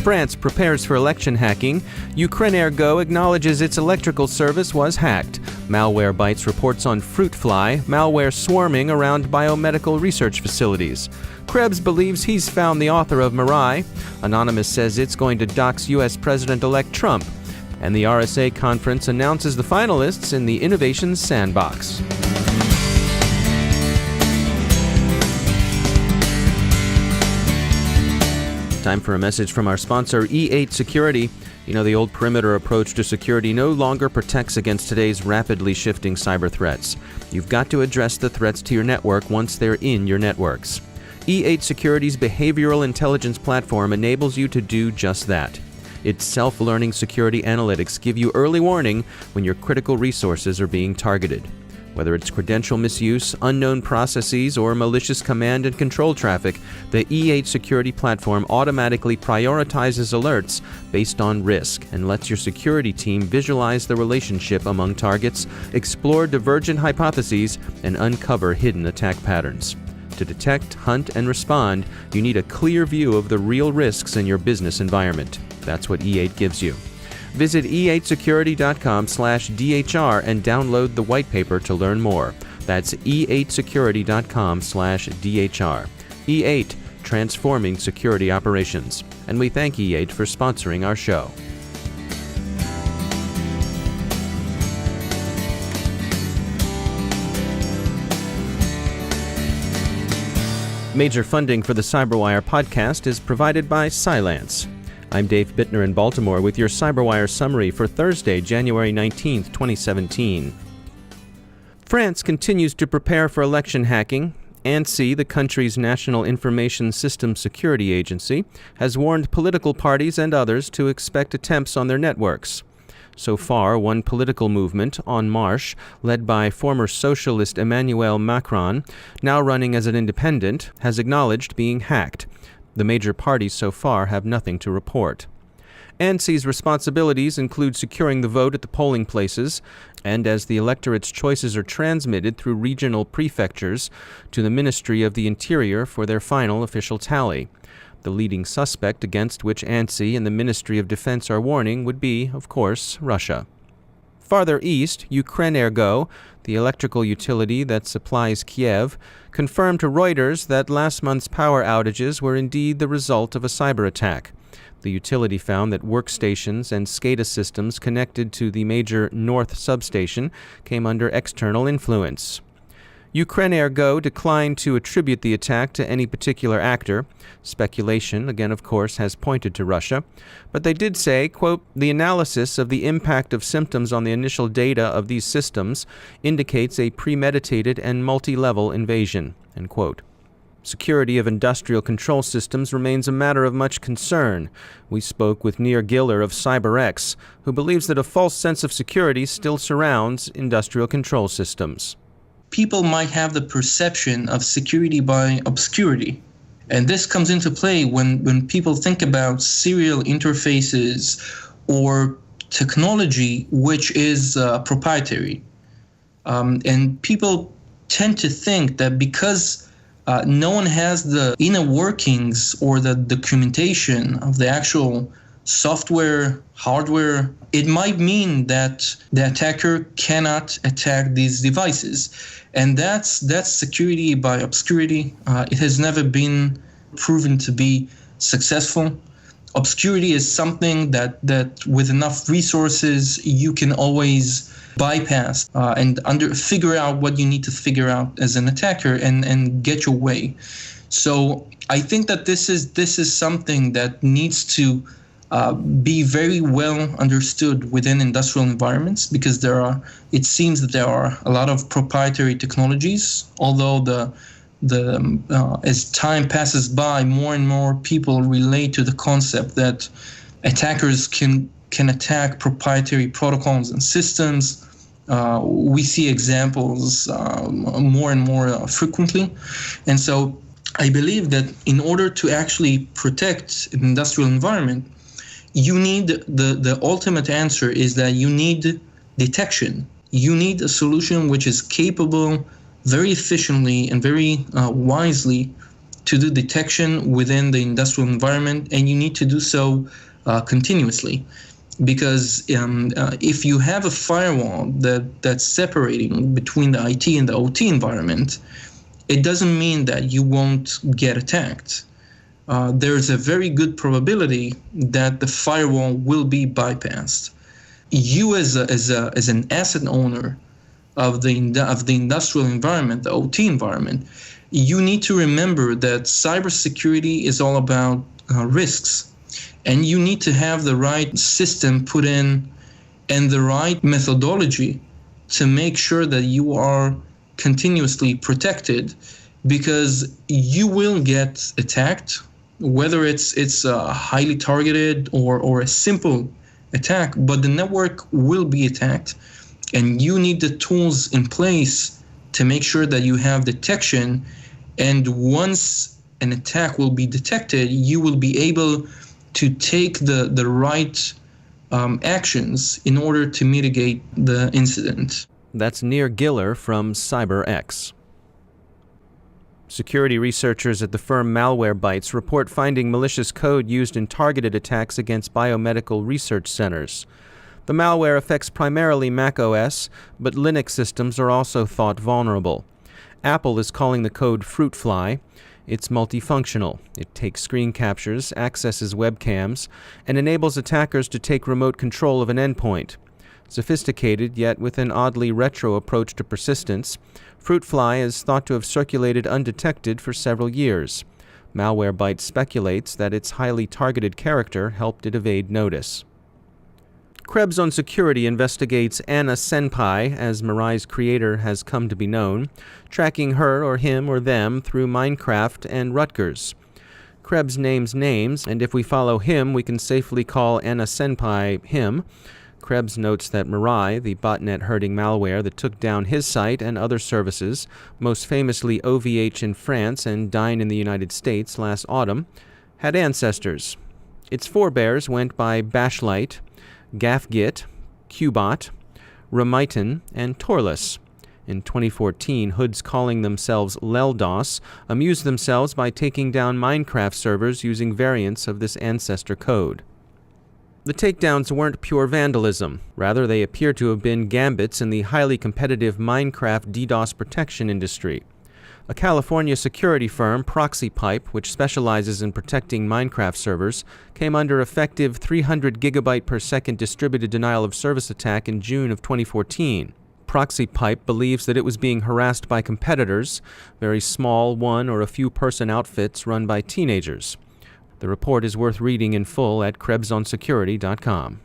France prepares for election hacking. Ukrenergo acknowledges its electrical service was hacked. Malwarebytes reports on Fruitfly, malware swarming around biomedical research facilities. Krebs believes he's found the author of Mirai. Anonymous says it's going to dox U.S. President-elect Trump. And the RSA Conference announces the finalists in the Innovation Sandbox. Time for a message from our sponsor, E8 Security. You know, the old perimeter approach to security no longer protects against today's rapidly shifting cyber threats. You've got to address the threats to your network once they're in your networks. E8 Security's behavioral intelligence platform enables you to do just that. Its self-learning security analytics give you early warning when your critical resources are being targeted. Whether it's credential misuse, unknown processes, or malicious command and control traffic, the E8 security platform automatically prioritizes alerts based on risk and lets your security team visualize the relationship among targets, explore divergent hypotheses, and uncover hidden attack patterns. To detect, hunt, and respond, you need a clear view of the real risks in your business environment. That's what E8 gives you. Visit e8security.com/DHR and download the white paper to learn more. That's e8security.com/DHR. E8, transforming security operations. And we thank E8 for sponsoring our show. Major funding for the CyberWire podcast is provided by Cylance. I'm Dave Bittner in Baltimore with your CyberWire summary for Thursday, January 19th, 2017. France continues to prepare for election hacking. ANSSI, the country's National Information Systems Security Agency, has warned political parties and others to expect attempts on their networks. So far, one political movement, En Marche, led by former socialist Emmanuel Macron, now running as an independent, has acknowledged being hacked. The major parties so far have nothing to report. ANSSI's responsibilities include securing the vote at the polling places, and as the electorate's choices are transmitted through regional prefectures to the Ministry of the Interior for their final official tally. The leading suspect against which ANSSI and the Ministry of Defense are warning would be, of course, Russia. Farther east, yook-REN-air-go, the electrical utility that supplies Kiev, confirmed to Reuters that last month's power outages were indeed the result of a cyber attack. The utility found that workstations and SCADA systems connected to the major north substation came under external influence. Ukrenergo declined to attribute the attack to any particular actor. Speculation, again of course, has pointed to Russia. But they did say, quote, "The analysis of the impact of symptoms on the initial data of these systems indicates a premeditated and multi-level invasion," end quote. Security of industrial control systems remains a matter of much concern. We spoke with Nir Giller of CyberX, who believes that a false sense of security still surrounds industrial control systems. People might have the perception of security by obscurity. And this comes into play when people think about serial interfaces or technology which is proprietary. And people tend to think that because no one has the inner workings or the documentation of the actual software, hardware, it might mean that the attacker cannot attack these devices. And that's security by obscurity. It has never been proven to be successful. Obscurity is something that with enough resources you can always bypass and figure out what you need to figure out as an attacker and get your way. So I think that this is something that needs to be very well understood within industrial environments, because it seems that there are a lot of proprietary technologies, although as time passes by, more and more people relate to the concept that attackers can attack proprietary protocols and systems. We see examples more and more frequently. And so I believe that in order to actually protect an industrial environment, you need the ultimate answer is that you need detection. You need a solution which is capable very efficiently and very wisely to do detection within the industrial environment, and you need to do so continuously. Because if you have a firewall that's separating between the IT and the OT environment, it doesn't mean that you won't get attacked. There's a very good probability that the firewall will be bypassed. You as an asset owner of the industrial environment, the OT environment, you need to remember that cybersecurity is all about risks. And you need to have the right system put in and the right methodology to make sure that you are continuously protected, because you will get attacked, whether it's a highly targeted or a simple attack, but the network will be attacked, and you need the tools in place to make sure that you have detection. And once an attack will be detected, you will be able to take the right actions in order to mitigate the incident. That's Nir Giller from CyberX. Security researchers at the firm Malwarebytes report finding malicious code used in targeted attacks against biomedical research centers. The malware affects primarily macOS, but Linux systems are also thought vulnerable. Apple is calling the code Fruitfly. It's multifunctional. It takes screen captures, accesses webcams, and enables attackers to take remote control of an endpoint. Sophisticated, yet with an oddly retro approach to persistence, Fruitfly is thought to have circulated undetected for several years. Malwarebytes speculates that its highly targeted character helped it evade notice. Krebs on Security investigates Anna Senpai, as Mirai's creator has come to be known, tracking her or him or them through Minecraft and Rutgers. Krebs names names, and if we follow him, we can safely call Anna Senpai him. Krebs notes that Mirai, the botnet-herding malware that took down his site and other services, most famously OVH in France and Dyn in the United States last autumn, had ancestors. Its forebears went by Bashlight, Gafgit, Qbot, Ramitan, and Torless. In 2014, hoods calling themselves Leldos amused themselves by taking down Minecraft servers using variants of this ancestor code. The takedowns weren't pure vandalism. Rather, they appear to have been gambits in the highly competitive Minecraft DDoS protection industry. A California security firm, ProxyPipe, which specializes in protecting Minecraft servers, came under effective 300 gigabyte per second distributed denial of service attack in June of 2014. ProxyPipe believes that it was being harassed by competitors, very small one or a few person outfits run by teenagers. The report is worth reading in full at KrebsOnSecurity.com.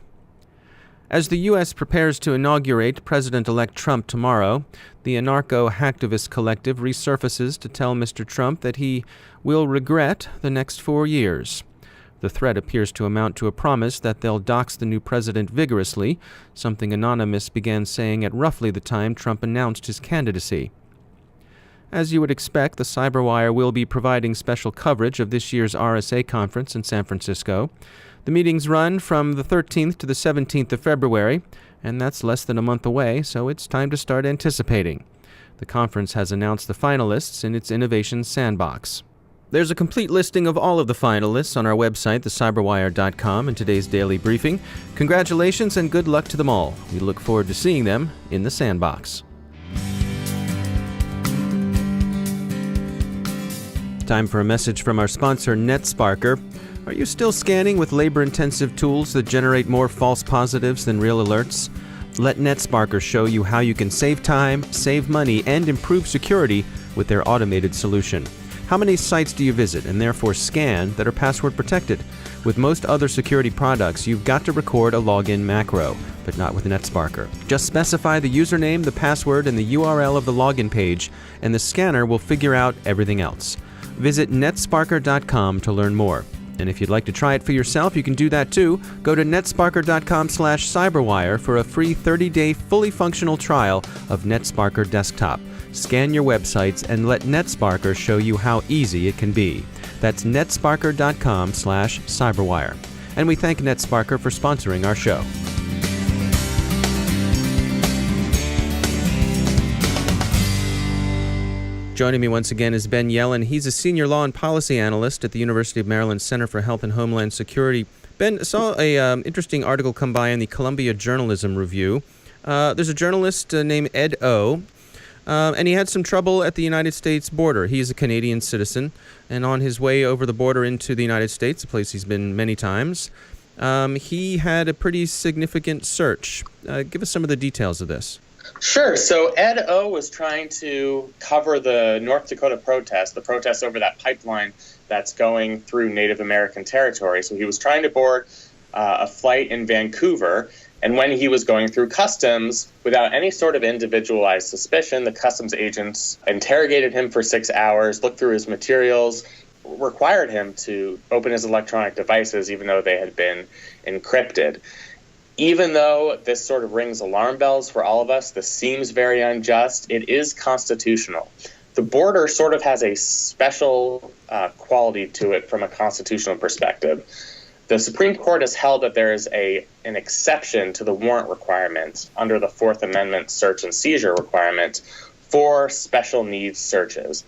As the U.S. prepares to inaugurate President-elect Trump tomorrow, the anarcho-hacktivist collective resurfaces to tell Mr. Trump that he will regret the next 4 years. The threat appears to amount to a promise that they'll dox the new president vigorously, something Anonymous began saying at roughly the time Trump announced his candidacy. As you would expect, the CyberWire will be providing special coverage of this year's RSA Conference in San Francisco. The meetings run from the 13th to the 17th of February, and that's less than a month away, so it's time to start anticipating. The conference has announced the finalists in its Innovation Sandbox. There's a complete listing of all of the finalists on our website, thecyberwire.com, in today's daily briefing. Congratulations and good luck to them all. We look forward to seeing them in the sandbox. Time for a message from our sponsor, NetSparker. Are you still scanning with labor-intensive tools that generate more false positives than real alerts? Let NetSparker show you how you can save time, save money, and improve security with their automated solution. How many sites do you visit and therefore scan that are password protected? With most other security products, you've got to record a login macro, but not with NetSparker. Just specify the username, the password, and the URL of the login page, and the scanner will figure out everything else. Visit netsparker.com to learn more. And if you'd like to try it for yourself, you can do that too. Go to netsparker.com/cyberwire for a free 30-day fully functional trial of NetSparker Desktop. Scan your websites and let NetSparker show you how easy it can be. That's netsparker.com/cyberwire. And we thank NetSparker for sponsoring our show. Joining me once again is Ben Yelin. He's a senior law and policy analyst at the University of Maryland Center for Health and Homeland Security. Ben, saw a interesting article come by in the Columbia Journalism Review. There's a journalist named Ed O., and he had some trouble at the United States border. He is a Canadian citizen, and on his way over the border into the United States, a place he's been many times, he had a pretty significant search. Give us some of the details of this. Sure. So Ed O. was trying to cover the North Dakota protest, the protest over that pipeline that's going through Native American territory. So he was trying to board a flight in Vancouver. And when he was going through customs, without any sort of individualized suspicion, the customs agents interrogated him for 6 hours, looked through his materials, required him to open his electronic devices, even though they had been encrypted. Even though this sort of rings alarm bells for all of us, this seems very unjust, it is constitutional. The border sort of has a special quality to it from a constitutional perspective. The Supreme Court has held that there is an exception to the warrant requirement under the Fourth Amendment search and seizure requirement for special needs searches.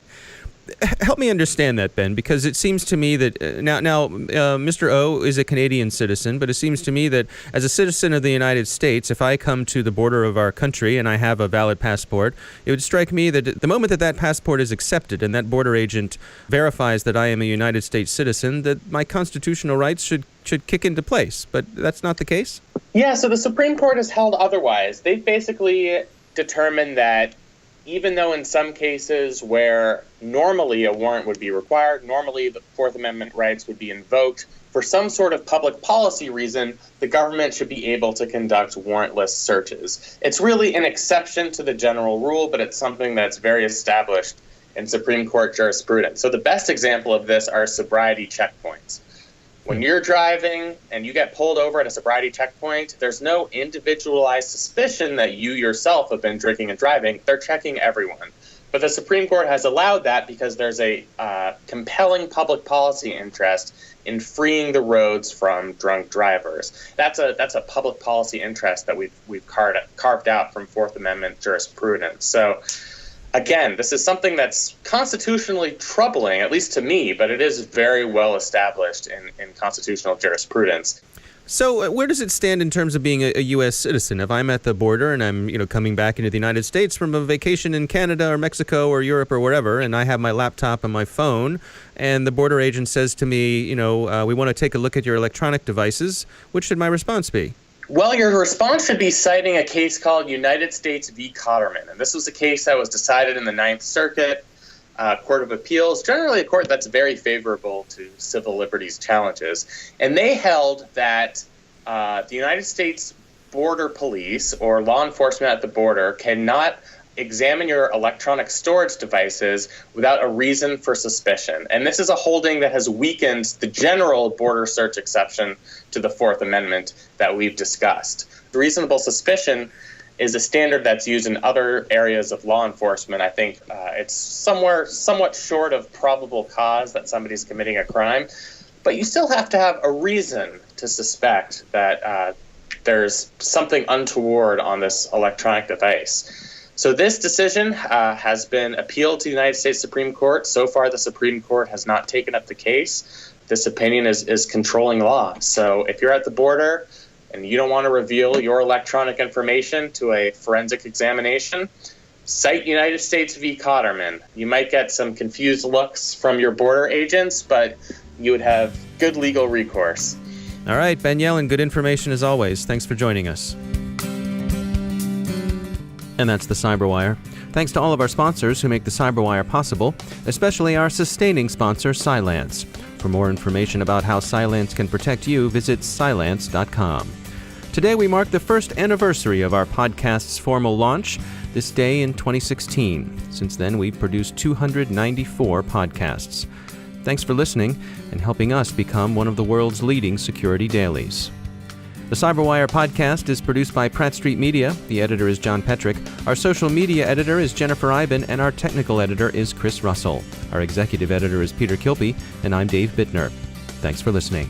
Help me understand that, Ben, because it seems to me that now Mr. O is a Canadian citizen, but it seems to me that as a citizen of the United States, if I come to the border of our country and I have a valid passport, it would strike me that the moment that passport is accepted and that border agent verifies that I am a United States citizen, that my constitutional rights should kick into place. But that's not the case? Yeah, so the Supreme Court has held otherwise. They've basically determined that even though in some cases where normally a warrant would be required, normally the Fourth Amendment rights would be invoked, for some sort of public policy reason, the government should be able to conduct warrantless searches. It's really an exception to the general rule, but it's something that's very established in Supreme Court jurisprudence. So the best example of this are sobriety checkpoints. When you're driving and you get pulled over at a sobriety checkpoint, there's no individualized suspicion that you yourself have been drinking and driving. They're checking everyone. But the Supreme Court has allowed that because there's a compelling public policy interest in freeing the roads from drunk drivers. That's a public policy interest that we've carved out from Fourth Amendment jurisprudence. So again, this is something that's constitutionally troubling, at least to me, but it is very well established in constitutional jurisprudence. So where does it stand in terms of being a U.S. citizen? If I'm at the border and I'm coming back into the United States from a vacation in Canada or Mexico or Europe or wherever, and I have my laptop and my phone, and the border agent says to me, we want to take a look at your electronic devices, what should my response be? Well, your response should be citing a case called United States v. Cotterman. And this was a case that was decided in the Ninth Circuit Court of Appeals, generally a court that's very favorable to civil liberties challenges. And they held that the United States Border Police or law enforcement at the border cannot examine your electronic storage devices without a reason for suspicion. And this is a holding that has weakened the general border search exception to the Fourth Amendment that we've discussed. Reasonable suspicion is a standard that's used in other areas of law enforcement. I think it's somewhat short of probable cause that somebody's committing a crime, but you still have to have a reason to suspect that there's something untoward on this electronic device. So this decision has been appealed to the United States Supreme Court. So far, the Supreme Court has not taken up the case. This opinion is controlling law. So if you're at the border and you don't want to reveal your electronic information to a forensic examination, cite United States v. Cotterman. You might get some confused looks from your border agents, but you would have good legal recourse. All right, Ben Yelin, good information as always. Thanks for joining us. And that's the CyberWire. Thanks to all of our sponsors who make the CyberWire possible, especially our sustaining sponsor, Cylance. For more information about how Cylance can protect you, visit cylance.com. Today we mark the first anniversary of our podcast's formal launch, this day in 2016. Since then, we've produced 294 podcasts. Thanks for listening and helping us become one of the world's leading security dailies. The CyberWire podcast is produced by Pratt Street Media. The editor is John Petrick. Our social media editor is Jennifer Iben, and our technical editor is Chris Russell. Our executive editor is Peter Kilby, and I'm Dave Bittner. Thanks for listening.